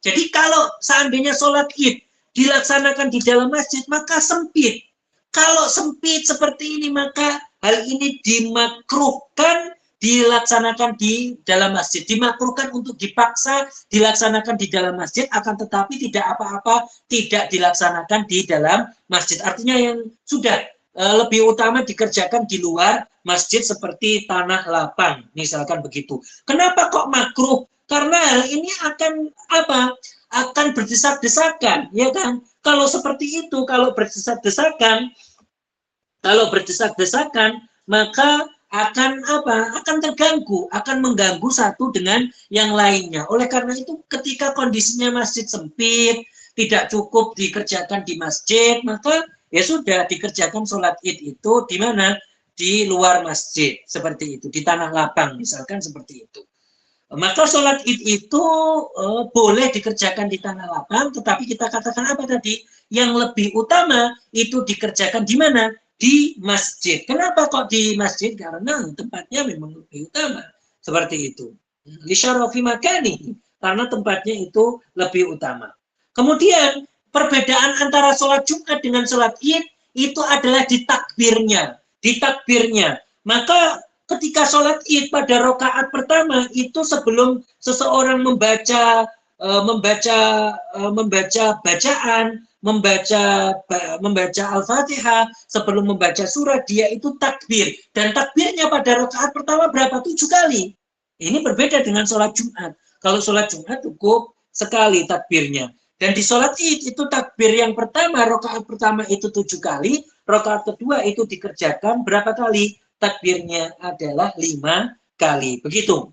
Jadi kalau seandainya sholat id dilaksanakan di dalam masjid, maka sempit. Kalau sempit seperti ini, maka hal ini dimakruhkan dilaksanakan di dalam masjid. Dimakruhkan untuk dipaksa dilaksanakan di dalam masjid, akan tetapi tidak apa-apa tidak dilaksanakan di dalam masjid. Artinya yang sudah lebih utama dikerjakan di luar masjid seperti tanah lapang, misalkan begitu. Kenapa kok makruh? Karena hal ini akan apa? Akan berdesak-desakan, ya kan? Kalau seperti itu, kalau berdesak-desakan, maka akan apa? Akan terganggu, akan mengganggu satu dengan yang lainnya. Oleh karena itu, ketika kondisinya masjid sempit, tidak cukup dikerjakan di masjid, maka ya sudah dikerjakan sholat id itu di mana? Di luar masjid, seperti itu, di tanah lapang, misalkan seperti itu. Maka sholat id itu boleh dikerjakan di tanah lapang, tetapi kita katakan apa tadi? Yang lebih utama itu dikerjakan di mana? Di masjid. Kenapa kok di masjid? Karena tempatnya memang lebih utama. Seperti itu. Li syarafi makanihi, karena tempatnya itu lebih utama. Kemudian perbedaan antara sholat Jumat dengan sholat id itu adalah di takbirnya. Maka ketika sholat id pada rakaat pertama itu sebelum seseorang membaca membaca bacaan, membaca Al-Fatihah, sebelum membaca surat dia itu takbir, dan takbirnya pada rakaat pertama berapa? 7 kali. Ini berbeda dengan sholat Jumat. Kalau sholat Jumat cukup sekali takbirnya. Dan di sholat Id itu takbir yang pertama, rakaat pertama itu 7 kali, rakaat kedua itu dikerjakan berapa kali? Takbirnya adalah 5 kali. Begitu.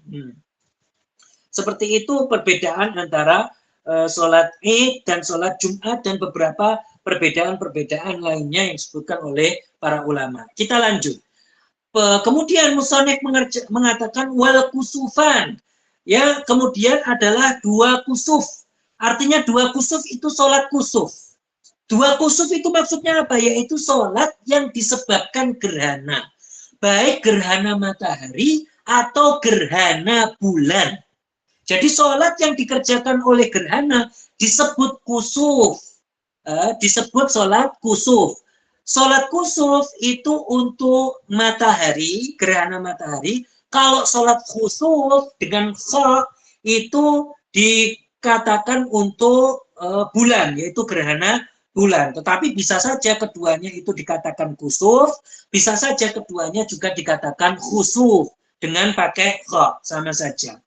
Seperti itu perbedaan antara sholat Id dan sholat Jumat dan beberapa perbedaan-perbedaan lainnya yang disebutkan oleh para ulama. Kita lanjut. Kemudian musonef mengatakan wal kusufan. Ya, kemudian adalah 2 kusuf. Artinya 2 kusuf itu sholat kusuf. 2 kusuf itu maksudnya apa? Yaitu sholat yang disebabkan gerhana. Baik gerhana matahari atau gerhana bulan. Jadi sholat yang dikerjakan oleh gerhana disebut kusuf, disebut sholat kusuf. Sholat kusuf itu untuk matahari, gerhana matahari. Kalau sholat khusuf dengan kha itu dikatakan untuk bulan, yaitu gerhana bulan. Tetapi bisa saja keduanya itu dikatakan kusuf, bisa saja keduanya juga dikatakan khusuf dengan pakai kha, sama saja.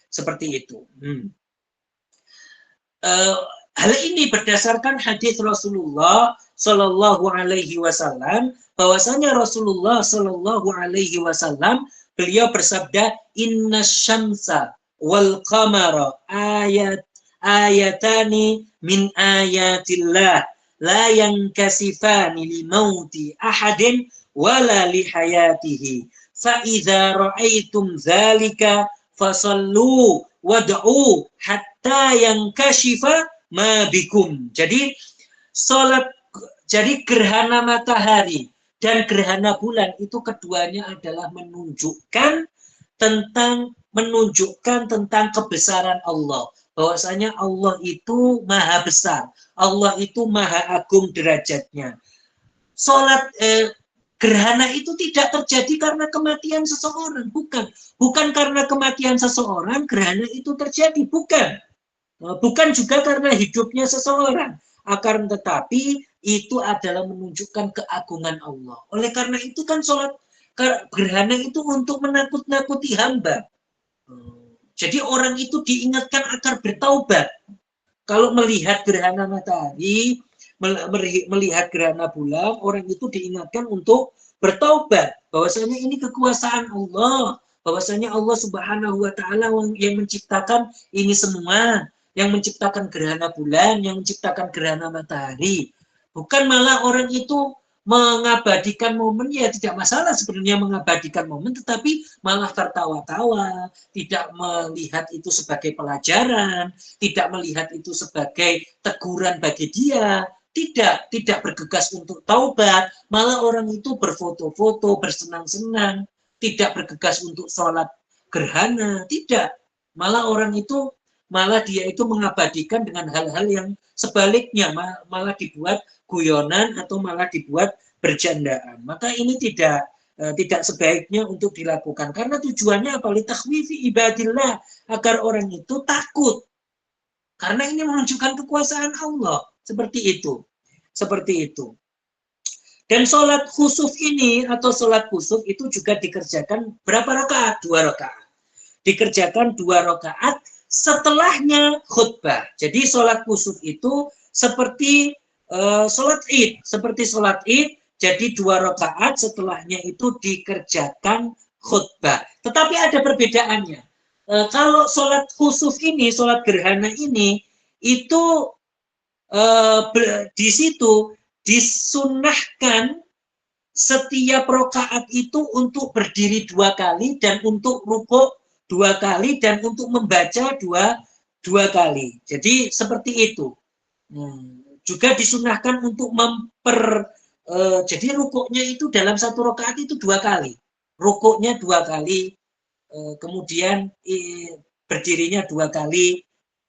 Seperti itu. Hal ini berdasarkan hadis Rasulullah Shallallahu Alaihi Wasallam, bahwasanya Rasulullah Shallallahu Alaihi Wasallam beliau bersabda, Inna syamsa wal qamara ayatani min ayatillah la yankasifani li mauti ahadin wala li hayatihi fa idza ra'aitum dzalika fasallu wad'u hatta yang kasyifa ma bikum. Jadi gerhana matahari dan gerhana bulan itu keduanya adalah menunjukkan tentang kebesaran Allah. Bahwasanya Allah itu maha besar, Allah itu maha agung derajatnya. Gerhana itu tidak terjadi karena kematian seseorang, bukan karena kematian seseorang gerhana itu terjadi, bukan juga karena hidupnya seseorang, akan tetapi itu adalah menunjukkan keagungan Allah. Oleh karena itu kan sholat gerhana itu untuk menakut-nakuti hamba. Jadi orang itu diingatkan agar bertaubat. Kalau melihat gerhana matahari, melihat gerhana bulan, orang itu diingatkan untuk bertaubat. Bahwasanya ini kekuasaan Allah. Bahwasanya Allah Subhanahu wa Ta'ala yang menciptakan ini semua, yang menciptakan gerhana bulan, yang menciptakan gerhana matahari. Bukan malah orang itu mengabadikan momen, ya tidak masalah sebenarnya mengabadikan momen, tetapi malah tertawa-tawa, tidak melihat itu sebagai pelajaran, tidak melihat itu sebagai teguran bagi dia, tidak bergegas untuk taubat, malah orang itu berfoto-foto, bersenang-senang, tidak bergegas untuk sholat gerhana, tidak. Malah orang itu, malah dia itu mengabadikan dengan hal-hal yang sebaliknya, malah dibuat guyonan atau malah dibuat bercandaan. Maka ini tidak sebaiknya untuk dilakukan, karena tujuannya apa? Litakhwifi ibadillah, agar orang itu takut, karena ini menunjukkan kekuasaan Allah. Seperti itu. Dan sholat khusuf ini atau sholat khusuf itu juga dikerjakan berapa rakaat? 2 rakaat. Dikerjakan 2 rakaat setelahnya khutbah. Jadi sholat khusuf itu seperti sholat id, jadi 2 rakaat setelahnya itu dikerjakan khutbah. Tetapi ada perbedaannya. Kalau sholat khusuf ini, sholat gerhana ini, itu di situ disunahkan setiap rakaat itu untuk berdiri 2 kali dan untuk rukuk 2 kali dan untuk membaca dua kali. Jadi seperti itu. Juga disunahkan untuk jadi rukuknya itu dalam 1 rakaat itu 2 kali. Rukuknya 2 kali, kemudian berdirinya 2 kali.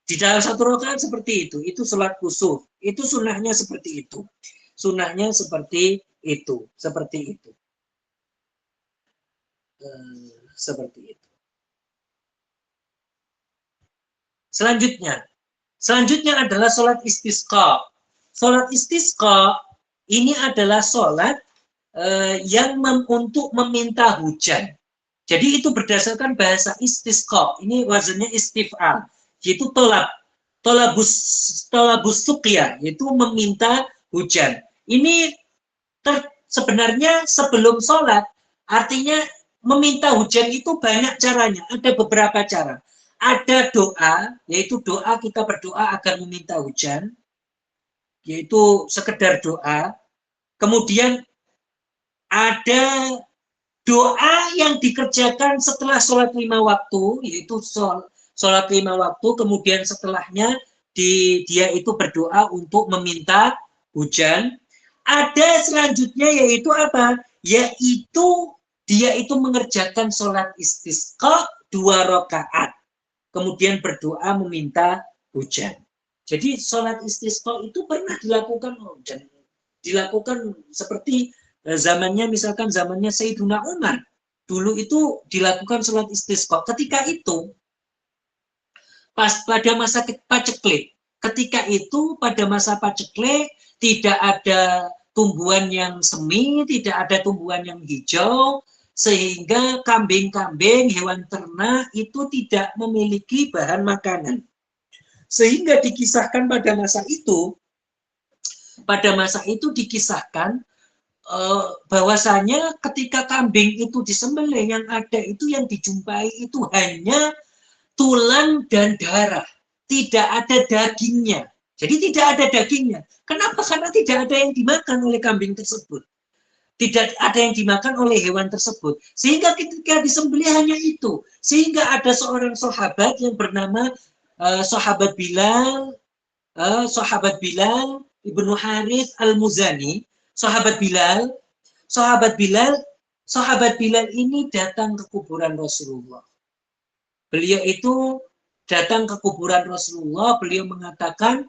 Di dalam 1 rakaat seperti itu. Itu sholat khusuf. Itu sunahnya seperti itu. Sunahnya seperti itu. Seperti itu. Seperti itu. Selanjutnya, Selanjutnya adalah sholat istisqa. Sholat istisqa ini adalah sholat yang untuk meminta hujan. Jadi itu berdasarkan bahasa istisqa. Ini wazannya istif'al, yaitu tolabus suqya, yaitu meminta hujan. Ini sebenarnya sebelum sholat, artinya meminta hujan itu banyak caranya. Ada beberapa cara. Ada doa, yaitu doa kita berdoa agar meminta hujan, yaitu sekedar doa. Kemudian ada doa yang dikerjakan setelah sholat 5 waktu, yaitu sholat 5 waktu, kemudian setelahnya dia itu berdoa untuk meminta hujan. Ada selanjutnya yaitu apa? Yaitu dia itu mengerjakan sholat istisqa 2 rakaat, kemudian berdoa meminta hujan. Jadi sholat istisqa itu pernah dilakukan dan dilakukan seperti zamannya, misalkan zamannya Sayyiduna Umar. Dulu itu dilakukan sholat istisqa. Ketika itu pada masa paceklik, ketika itu pada masa paceklik tidak ada tumbuhan yang semi, tidak ada tumbuhan yang hijau, sehingga kambing-kambing, hewan ternak itu tidak memiliki bahan makanan. Sehingga dikisahkan pada masa itu dikisahkan bahwasanya ketika kambing itu disembelih, yang ada itu yang dijumpai itu hanya tulang dan darah, tidak ada dagingnya. Jadi tidak ada dagingnya. Kenapa? Karena tidak ada yang dimakan oleh kambing tersebut. Tidak ada yang dimakan oleh hewan tersebut. Sehingga ketika disembelih hanya itu. Sehingga ada seorang sahabat yang bernama sahabat Bilal Ibnu Harith Al-Muzani. Sahabat Bilal ini datang ke kuburan Rasulullah. Beliau itu datang ke kuburan Rasulullah, beliau mengatakan,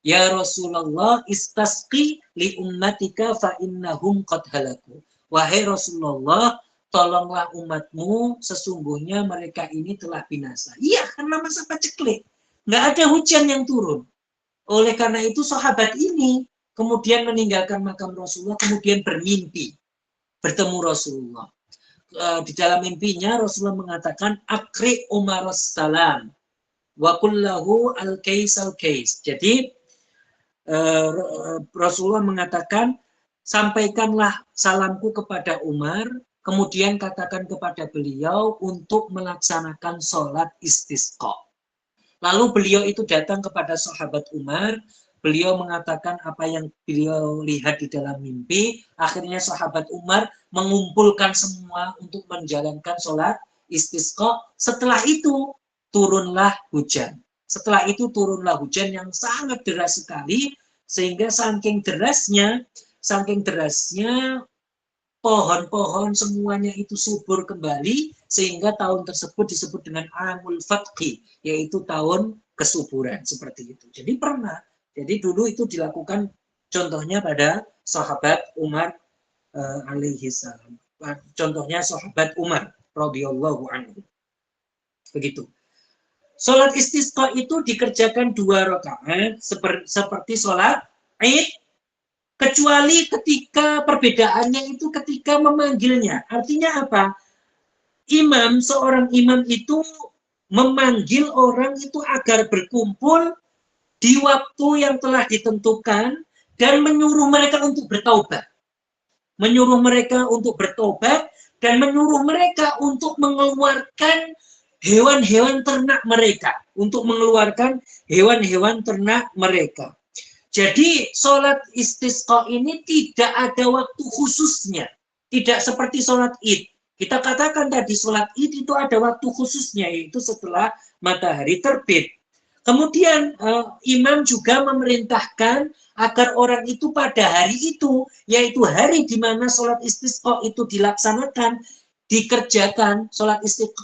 "Ya Rasulullah, istasqi li ummatika fa innahum qad halaku." Wahai Rasulullah, tolonglah umatmu, sesungguhnya mereka ini telah binasa. Iya, karena masa paceklik, nggak ada hujan yang turun. Oleh karena itu sahabat ini kemudian meninggalkan makam Rasulullah, kemudian bermimpi bertemu Rasulullah. Di dalam mimpinya Rasulullah mengatakan, "Akri Umar salam wa kullahu al-kais al-kais." Jadi Rasulullah mengatakan, sampaikanlah salamku kepada Umar, kemudian katakan kepada beliau untuk melaksanakan sholat istisqa. Lalu beliau itu datang kepada sahabat Umar, beliau mengatakan apa yang beliau lihat di dalam mimpi. Akhirnya sahabat Umar mengumpulkan semua untuk menjalankan sholat istisqa. Setelah itu turunlah hujan. Setelah itu turunlah hujan yang sangat deras sekali, sehingga saking derasnya pohon-pohon semuanya itu subur kembali, sehingga tahun tersebut disebut dengan Amul Fathi, yaitu tahun kesuburan, seperti itu. Jadi pernah. Jadi dulu itu dilakukan, contohnya pada sahabat Umar alaihi salam. Contohnya sahabat Umar radhiyallahu anhu. Begitu. Sholat istisqa itu dikerjakan 2 rakaat seperti sholat Id, kecuali ketika perbedaannya itu ketika memanggilnya. Artinya apa? Seorang imam itu memanggil orang itu agar berkumpul di waktu yang telah ditentukan dan menyuruh mereka untuk bertaubat. Menyuruh mereka untuk bertobat dan menyuruh mereka untuk mengeluarkan hewan-hewan ternak mereka. Untuk mengeluarkan hewan-hewan ternak mereka. Jadi sholat istisqa ini tidak ada waktu khususnya. Tidak seperti sholat id. Kita katakan tadi sholat id itu ada waktu khususnya, yaitu setelah matahari terbit. Kemudian imam juga memerintahkan agar orang itu pada hari itu, yaitu hari di mana sholat istisqa itu dilaksanakan, dikerjakan, sholat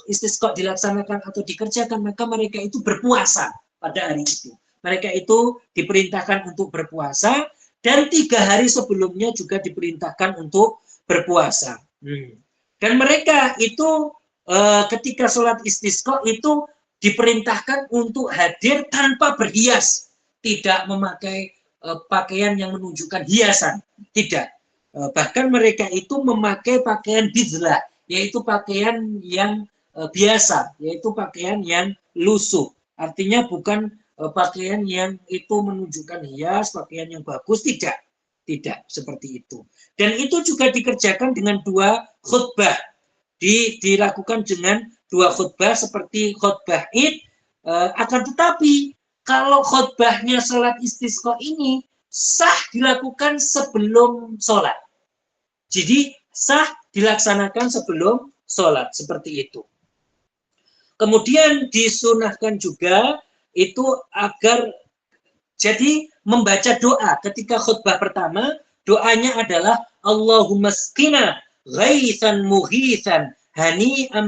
istisqa dilaksanakan atau dikerjakan, maka mereka itu berpuasa pada hari itu. Mereka itu diperintahkan untuk berpuasa, dan 3 hari sebelumnya juga diperintahkan untuk berpuasa. Dan mereka itu ketika sholat istisqa itu diperintahkan untuk hadir tanpa berhias, tidak memakai pakaian yang menunjukkan hiasan, tidak. Bahkan mereka itu memakai pakaian bizlah, yaitu pakaian yang biasa, yaitu pakaian yang lusuh. Artinya bukan pakaian yang itu menunjukkan hias, pakaian yang bagus, tidak. Tidak seperti itu. Dan itu juga dikerjakan dengan 2 khutbah. Dilakukan dengan 2 khutbah seperti khutbah Id, akan tetapi kalau khutbahnya sholat istisqa ini sah dilakukan sebelum sholat. Jadi sah dilaksanakan sebelum sholat, seperti itu. Kemudian disunahkan juga itu agar jadi membaca doa ketika khutbah pertama, doanya adalah Allahumma skina ghaithan mughithan hani'an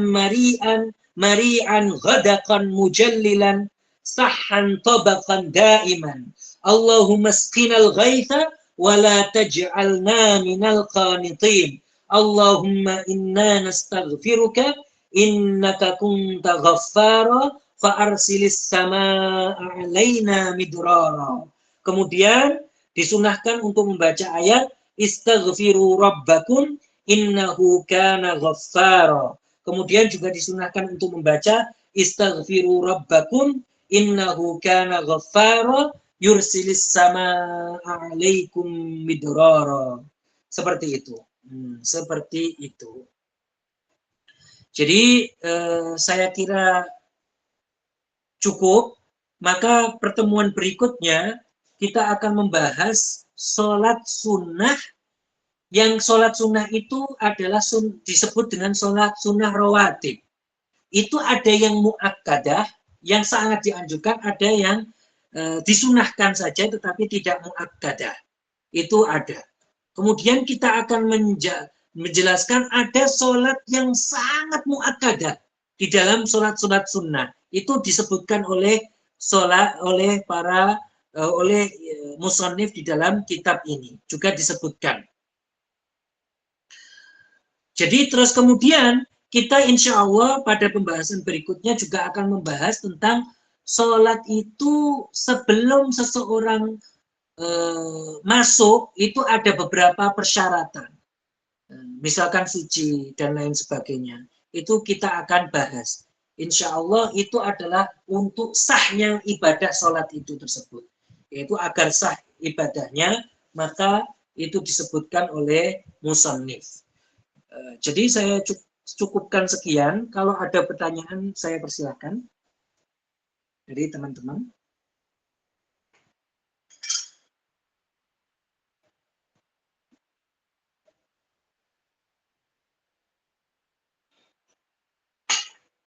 mari'an ghadakan mujallilan sahhan tabaqan daiman. Allahumma sqinal ghaitha wa la taj'alna minal qanitin. Allahumma inna nastaghfiruka innaka kunta ghaffara fa'arsilis samaa'a 'alaina midrara. Kemudian disunahkan untuk membaca ayat istaghfiru rabbakum innahu kana ghaffara. Kemudian juga disunahkan untuk membaca istaghfiru rabbakum innahu kana ghaffara yursilis samaa'a 'alaikum midrara. Seperti itu. Seperti itu. Jadi saya kira cukup, maka pertemuan berikutnya kita akan membahas sholat sunnah, yang sholat sunnah itu adalah disebut dengan sholat sunnah rawatib. Itu ada yang muakkadah, yang sangat dianjurkan, ada yang disunahkan saja tetapi tidak muakkadah. Itu ada. Kemudian kita akan menjelaskan ada sholat yang sangat muakkadah di dalam sholat-sholat sunnah. Itu disebutkan oleh musannif di dalam kitab ini, juga disebutkan. Jadi terus kemudian kita insya Allah pada pembahasan berikutnya juga akan membahas tentang sholat itu sebelum seseorang masuk itu ada beberapa persyaratan. Misalkan suci dan lain sebagainya. Itu kita akan bahas. Insya Allah itu adalah untuk sahnya ibadah sholat itu tersebut. Yaitu agar sah ibadahnya, maka itu disebutkan oleh musannif. Jadi saya cukupkan sekian. Kalau ada pertanyaan, saya persilahkan dari teman-teman.